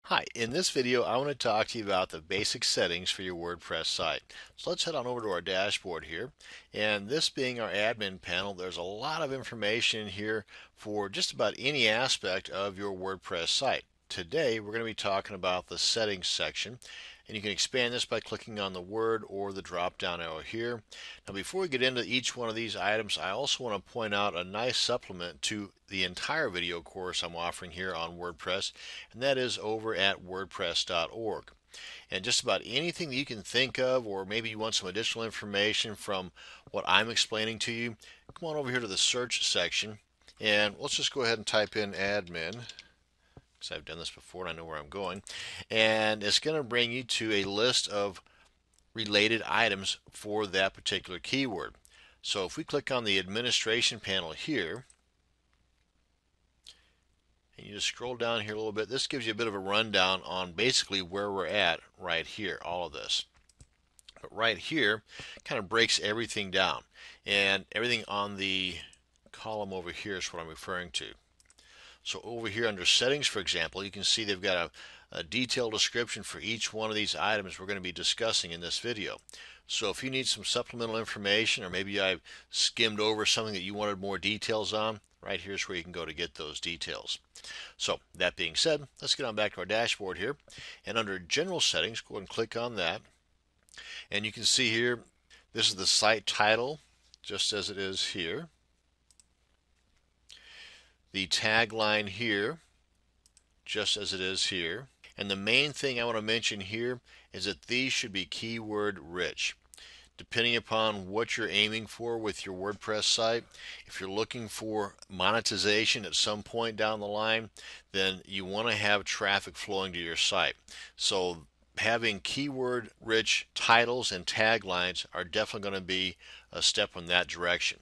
Hi, in this video I want to talk to you about the basic settings for your WordPress site. So let's head on over to our dashboard here, and this being our admin panel, there's a lot of information here for just about any aspect of your WordPress site. Today we're going to be talking about the settings section, and you can expand this by clicking on the word or the drop down arrow here. Now before we get into each one of these items, I also want to point out a nice supplement to the entire video course I'm offering here on WordPress, and that is over at wordpress.org. And just about anything that you can think of, or maybe you want some additional information from what I'm explaining to you, come on over here to the search section, and let's just go ahead and type in admin, because I've done this before and I know where I'm going, and it's going to bring you to a list of related items for that particular keyword. So if we click on the administration panel here, and you just scroll down here a little bit, this gives you a bit of a rundown on basically where we're at right here, all of this. But right here kind of breaks everything down, and everything on the column over here is what I'm referring to. So over here under settings, for example, you can see they've got a detailed description for each one of these items we're going to be discussing in this video. So if you need some supplemental information, or maybe I've skimmed over something that you wanted more details on, right here's where you can go to get those details. So that being said, let's get on back to our dashboard here, and under general settings, go ahead and click on that, and you can see here this is the site title just as it is here. The tagline here, just as it is here. And the main thing I want to mention here is that these should be keyword rich. Depending upon what you're aiming for with your WordPress site, if you're looking for monetization at some point down the line, then you want to have traffic flowing to your site. So having keyword rich titles and taglines are definitely going to be a step in that direction.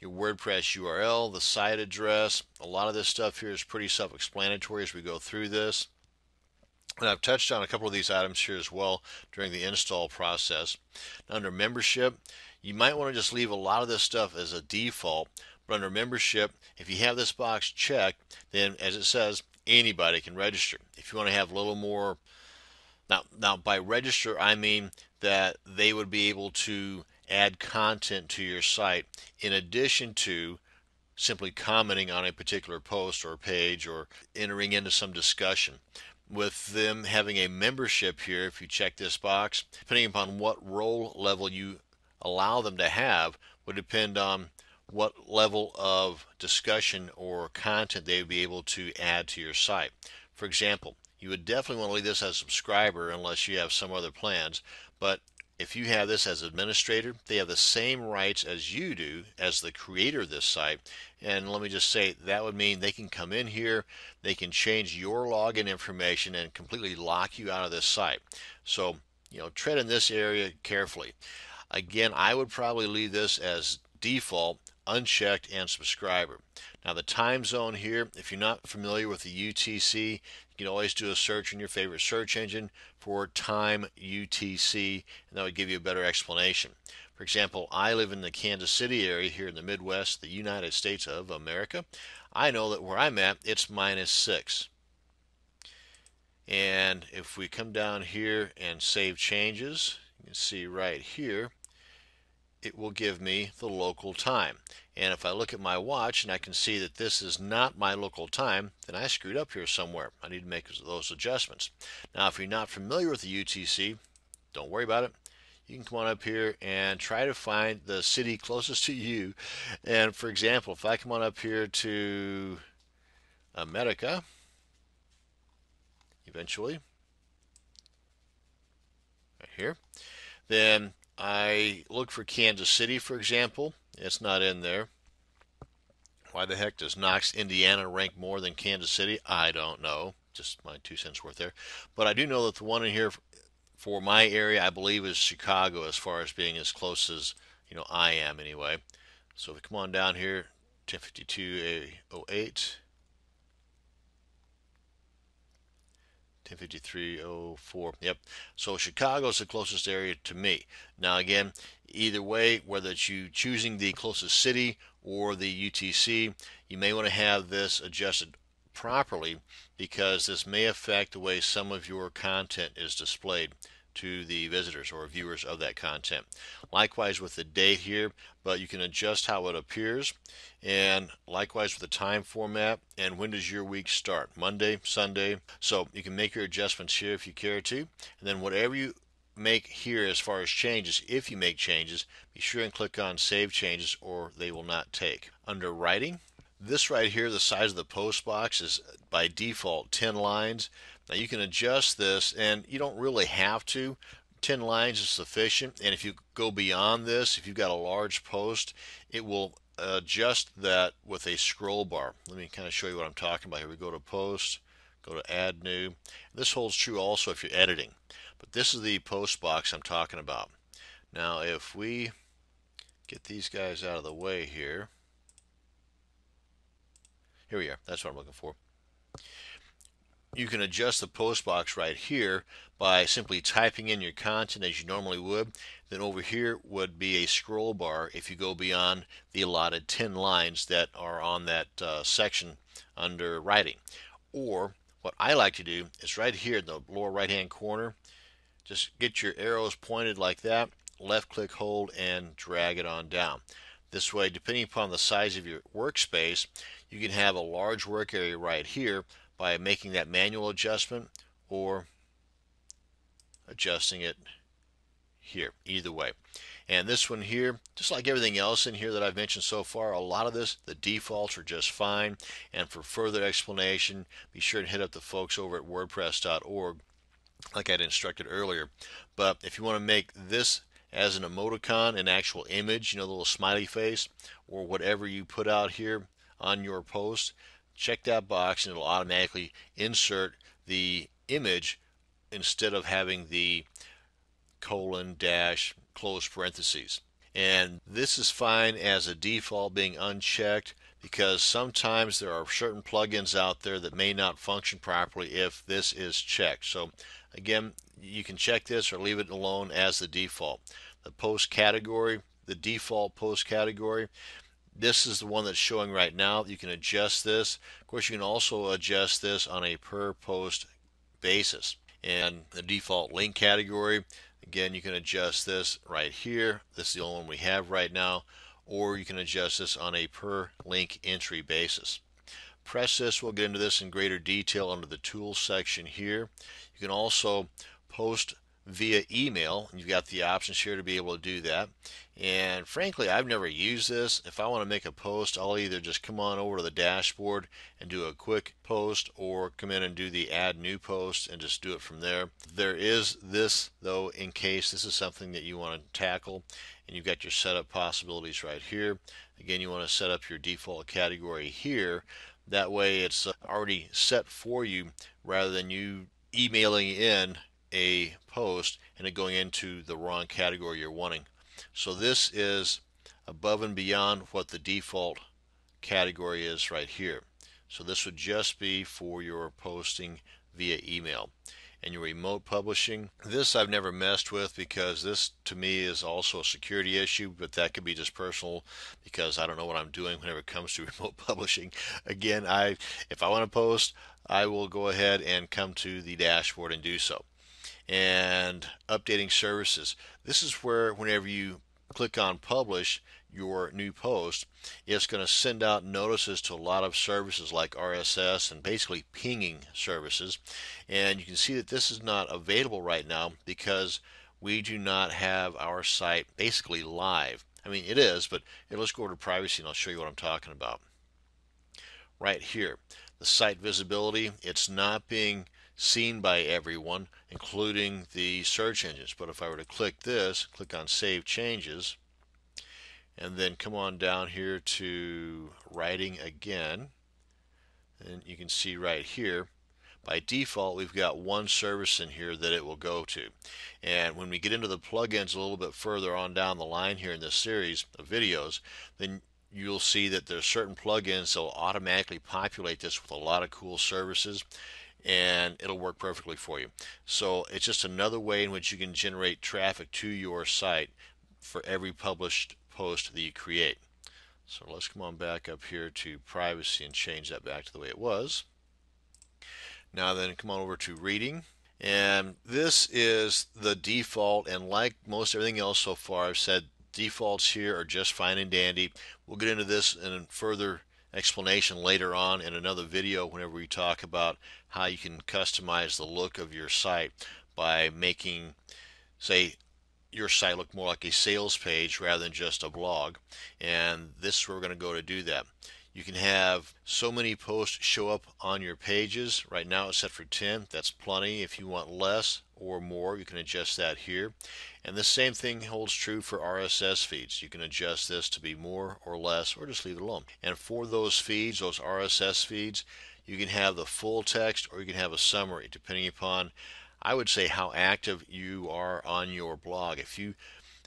Your WordPress URL, the site address, a lot of this stuff here is pretty self-explanatory as we go through this. And I've touched on a couple of these items here as well during the install process. Under membership, you might want to just leave a lot of this stuff as a default, but under membership, if you have this box checked, then as it says, anybody can register. If you want to have a little more, now by register I mean that they would be able to add content to your site in addition to simply commenting on a particular post or page or entering into some discussion. With them having a membership here, if you check this box, depending upon what role level you allow them to have, would depend on what level of discussion or content they would be able to add to your site. For example, you would definitely want to leave this as a subscriber unless you have some other plans, but if you have this as administrator, they have the same rights as you do as the creator of this site. And let me just say, that would mean they can come in here, they can change your login information and completely lock you out of this site. So, tread in this area carefully. Again, I would probably leave this as default, unchecked, and subscriber. Now the time zone here, if you're not familiar with the UTC, you can always do a search in your favorite search engine for time UTC, and that would give you a better explanation. For example, I live in the Kansas City area here in the Midwest, the United States of America. I know that where I'm at, it's -6. And if we come down here and save changes, you can see right here, it will give me the local time. And if I look at my watch and I can see that this is not my local time, then I screwed up here somewhere. I need to make those adjustments. Now, if you're not familiar with the UTC, don't worry about it. You can come on up here and try to find the city closest to you. And for example, if I come on up here to America, eventually, right here, then I look for Kansas City, for example. It's not in there. Why the heck does Knox, Indiana rank more than Kansas City? I don't know. Just my 2 cents worth there. But I do know that the one in here for my area, I believe, is Chicago as far as being as close as, I am anyway. So if we come on down here, 1052.08. 1053.04. Yep. So Chicago is the closest area to me. Now again, either way, whether it's you choosing the closest city or the UTC, you may want to have this adjusted properly, because this may affect the way some of your content is displayed to the visitors or viewers of that content. Likewise with the date here, but you can adjust how it appears, and likewise with the time format and when does your week start, Monday, Sunday. So you can make your adjustments here if you care to, and then whatever you make here as far as changes, if you make changes, be sure and click on Save Changes or they will not take. Under Writing, this right here, the size of the post box is by default 10 lines. Now you can adjust this, and you don't really have to. 10 lines is sufficient, and if you go beyond this, if you've got a large post, it will adjust that with a scroll bar. Let me kind of show you what I'm talking about here. We go to Post, go to Add New. This holds true also if you're editing, but this is the post box I'm talking about. Now if we get these guys out of the way here, here we are, that's what I'm looking for. You can adjust the post box right here by simply typing in your content as you normally would. Then over here would be a scroll bar if you go beyond the allotted 10 lines that are on that section under Writing. Or what I like to do is right here in the lower right hand corner, just get your arrows pointed like that, left click, hold, and drag it on down. This way, depending upon the size of your workspace, you can have a large work area right here by making that manual adjustment or adjusting it here, either way. And this one here, just like everything else in here that I've mentioned so far, a lot of this, the defaults are just fine. And for further explanation, be sure to hit up the folks over at wordpress.org like I'd instructed earlier. But if you want to make this as an emoticon, an actual image, you know, the little smiley face, or whatever you put out here on your post, check that box and it'll automatically insert the image instead of having the colon dash close parentheses. And this is fine as a default being unchecked, because sometimes there are certain plugins out there that may not function properly if this is checked. So again, you can check this or leave it alone as the default. The post category, the default post category, this is the one that's showing right now. You can adjust this. Of course, you can also adjust this on a per post basis. And the default link category, again, you can adjust this right here. This is the only one we have right now. Or you can adjust this on a per link entry basis. Press this, we'll get into this in greater detail under the tools section here. You can also post via email. You've got the options here to be able to do that. And frankly, I've never used this. If I want to make a post, I'll either just come on over to the dashboard and do a quick post, or come in and do the add new post and just do it from there. There is this though, in case this is something that you want to tackle, and you've got your setup possibilities right here. Again, you want to set up your default category here. That way it's already set for you, rather than you emailing in a post and it going into the wrong category you're wanting. So this is above and beyond what the default category is right here. So this would just be for your posting via email. And your remote publishing, this I've never messed with, because this to me is also a security issue, but that could be just personal because I don't know what I'm doing whenever it comes to remote publishing. Again, if I want to post, I will go ahead and come to the dashboard and do so. And updating services, this is where whenever you click on publish your new post, it's going to send out notices to a lot of services like RSS and basically pinging services. And you can see that this is not available right now because we do not have our site basically live. I mean, it is, but here, let's go over to privacy and I'll show you what I'm talking about. Right here, the site visibility, it's not being seen by everyone, including the search engines. But if I were to click this, click on Save Changes, and then come on down here to Writing again, and you can see right here, by default we've got one service in here that it will go to. And when we get into the plugins a little bit further on down the line here in this series of videos, then you'll see that there's certain plugins that will automatically populate this with a lot of cool services, and it'll work perfectly for you. So it's just another way in which you can generate traffic to your site for every published post that you create. So let's come on back up here to privacy and change that back to the way it was. Now then, come on over to reading. And this is the default, and like most everything else so far, I've said defaults here are just fine and dandy. We'll get into this in further explanation later on in another video whenever we talk about how you can customize the look of your site by making, say, your site look more like a sales page rather than just a blog. And this is where we're going to go to do that. You can have so many posts show up on your pages. Right now it's set for 10. That's plenty. If you want less or more, you can adjust that here. And the same thing holds true for RSS feeds. You can adjust this to be more or less, or just leave it alone. And for those feeds, those RSS feeds, you can have the full text or you can have a summary, depending upon, I would say, how active you are on your blog. If you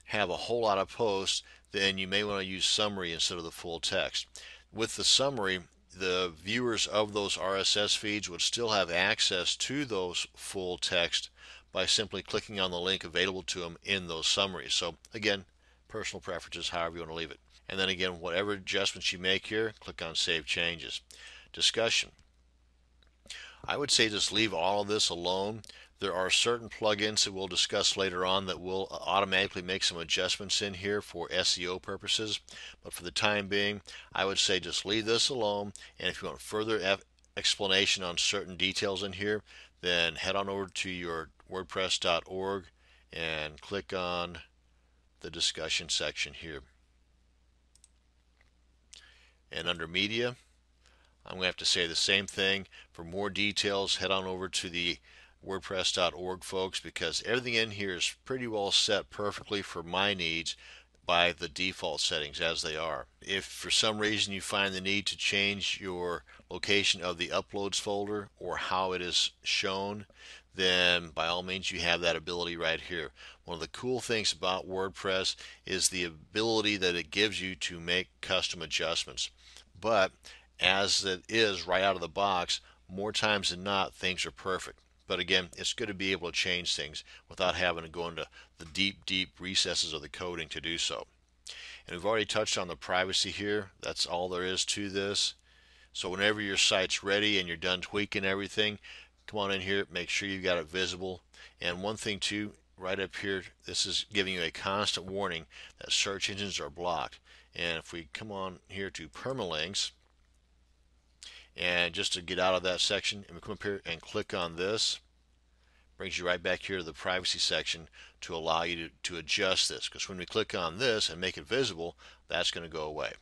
have a whole lot of posts, then you may want to use summary instead of the full text. With the summary, the viewers of those RSS feeds would still have access to those full text by simply clicking on the link available to them in those summaries. So again, personal preferences, however you want to leave it. And then again, whatever adjustments you make here, click on Save Changes. Discussion. I would say just leave all of this alone. There are certain plugins that we'll discuss later on that will automatically make some adjustments in here for SEO purposes. But for the time being, I would say just leave this alone. And if you want further explanation on certain details in here, then head on over to your wordpress.org and click on the discussion section here. And under media, I'm going to have to say the same thing. For more details, head on over to the wordpress.org, folks, because everything in here is pretty well set perfectly for my needs by the default settings as they are. If for some reason you find the need to change your location of the uploads folder or how it is shown, then by all means you have that ability right here. One of the cool things about WordPress is the ability that it gives you to make custom adjustments. But as it is right out of the box, more times than not, things are perfect. But again, it's good to be able to change things without having to go into the deep recesses of the coding to do so. And we've already touched on the privacy here. That's all there is to this. So whenever your site's ready and you're done tweaking everything, come on in here, make sure you've got it visible. And one thing too, right up here, this is giving you a constant warning that search engines are blocked. And if we come on here to permalinks, and just to get out of that section, and we come up here and click on this, brings you right back here to the privacy section to allow you to adjust this. Because when we click on this and make it visible, that's going to go away.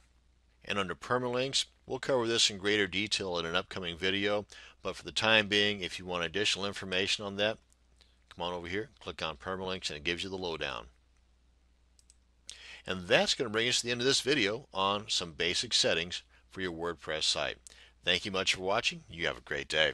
And under permalinks, we'll cover this in greater detail in an upcoming video. But for the time being, if you want additional information on that, come on over here, click on permalinks, and it gives you the lowdown. And that's going to bring us to the end of this video on some basic settings for your WordPress site. Thank you much for watching. You have a great day.